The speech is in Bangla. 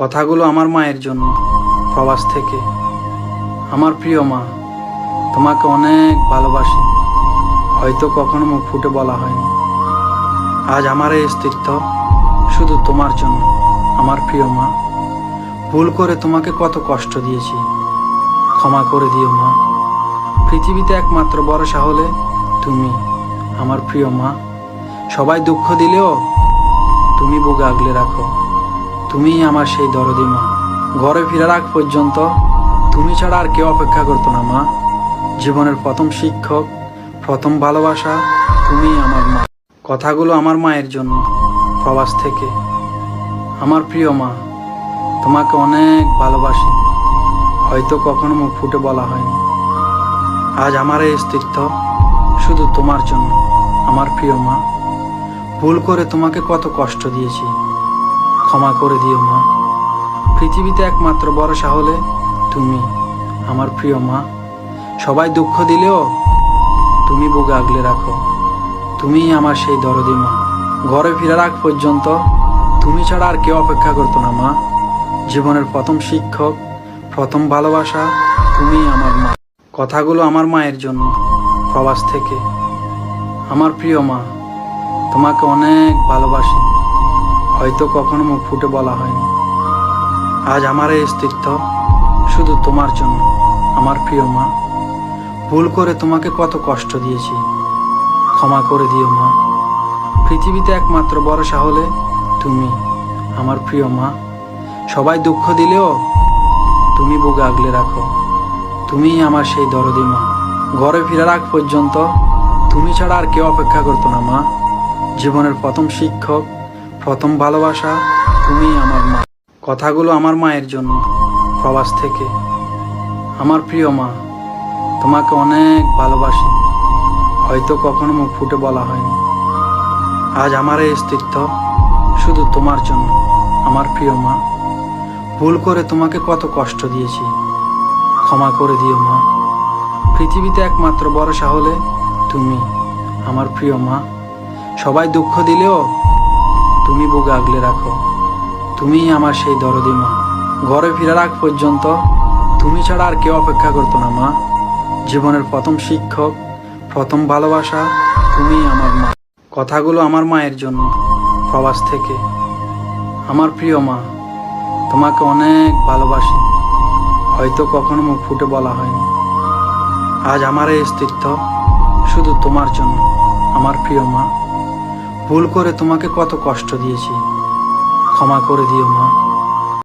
কথাগুলো আমার মায়ের জন্য, প্রবাস থেকে। আমার প্রিয় মা, তোমাকে অনেক ভালোবাসি, হয়তো কখনো মুখ ফুটে বলা হয়নি। আজ আমার এই অস্তিত্ব শুধু তোমার জন্য। আমার প্রিয় মা, ভুল করে তোমাকে কত কষ্ট দিয়েছি, ক্ষমা করে দিও মা। পৃথিবীতে একমাত্র ভরসা হলে তুমি। আমার প্রিয় মা, সবাই দুঃখ দিলেও তুমি বুকে আগলে রাখো। তুমিই আমার সেই দরদি মা। ঘরে ফেরার আগ পর্যন্ত তুমি ছাড়া আর কেউ অপেক্ষা করতো না মা। জীবনের প্রথম শিক্ষক, প্রথম ভালোবাসা তুমিই আমার মা। কথাগুলো আমার মায়ের জন্য, প্রবাস থেকে। আমার প্রিয় মা, তোমাকে অনেক ভালোবাসি, হয়তো কখনো মুখ ফুটে বলা হয়নি। আজ আমার এই অস্তিত্ব শুধু তোমার জন্য। আমার প্রিয় মা, ভুল করে তোমাকে কত কষ্ট দিয়েছি, ক্ষমা করে দিও মা। পৃথিবীতে একমাত্র ভরসা হলে তুমি। আমার প্রিয় মা, সবাই দুঃখ দিলেও তুমি বুকে আগলে রাখো। তুমিই আমার সেই দরদি মা। ঘরে ফেরার আগ পর্যন্ত তুমি ছাড়া আর কেউ অপেক্ষা করতো না মা। জীবনের প্রথম শিক্ষক, প্রথম ভালোবাসা তুমিই আমার মা। কথাগুলো আমার মায়ের জন্য, প্রবাস থেকে। আমার প্রিয় মা, তোমাকে অনেক ভালোবাসি, হয়তো কখনো মুখ ফুটে বলা হয়নি। আজ আমার এই অস্তিত্ব শুধু তোমার জন্য। আমার প্রিয় মা, ভুল করে তোমাকে কত কষ্ট দিয়েছি, ক্ষমা করে দিও মা। পৃথিবীতে একমাত্র ভরসা হলে তুমি। আমার প্রিয় মা, সবাই দুঃখ দিলেও তুমি বুকে আগলে রাখো। তুমিই আমার সেই দরদি মা। ঘরে ফেরার আগ পর্যন্ত তুমি ছাড়া আর কেউ অপেক্ষা করতো না মা। জীবনের প্রথম শিক্ষক, প্রথম ভালোবাসা তুমিই আমার মা। কথাগুলো আমার মায়ের জন্য, প্রবাস থেকে। আমার প্রিয় মা, তোমাকে অনেক ভালোবাসি, হয়তো কখনো মুখ ফুটে বলা হয়নি। আজ আমার এই অস্তিত্ব শুধু তোমার জন্য। আমার প্রিয় মা, ভুল করে তোমাকে কত কষ্ট দিয়েছি, ক্ষমা করে দিও মা। পৃথিবীতে একমাত্র ভরসা হলে তুমি। আমার প্রিয় মা, সবাই দুঃখ দিলেও তুমি বুকে আগলে রাখো। তুমিই আমার সেই দরদি মা। ঘরে ফেরার আগ পর্যন্ত তুমি ছাড়া আর কেউ অপেক্ষা করতো না মা। জীবনের প্রথম শিক্ষক, প্রথম ভালোবাসা তুমিই আমার মা। কথাগুলো আমার মায়ের জন্য, প্রবাস থেকে। আমার প্রিয় মা, তোমাকে অনেক ভালোবাসি, হয়তো কখনো মুখ ফুটে বলা হয়নি। আজ আমার এই অস্তিত্ব শুধু তোমার জন্য। আমার প্রিয় মা, ভুল করে তোমাকে কত কষ্ট দিয়েছি, ক্ষমা করে দিও মা। পৃথিবীতে একমাত্র ভরসা হলে তুমি। আমার প্রিয় মা, সবাই দুঃখ দিলেও তুমি বুকে আগলে রাখো। তুমিই আমার সেই দরদি মা। ঘরে ফেরার আগ পর্যন্ত তুমি ছাড়া আর কেউ অপেক্ষা করতো না মা। জীবনের প্রথম শিক্ষক, প্রথম ভালোবাসা তুমিই আমার মা। কথাগুলো আমার মায়ের জন্য, প্রবাস থেকে। আমার প্রিয় মা, তোমাকে অনেক ভালোবাসি, হয়তো কখনো মুখ ফুটে বলা হয়নি। আজ আমার এই অস্তিত্ব শুধু তোমার জন্য। আমার প্রিয় মা, ভুল করে তোমাকে কত কষ্ট দিয়েছি, ক্ষমা করে দিও মা।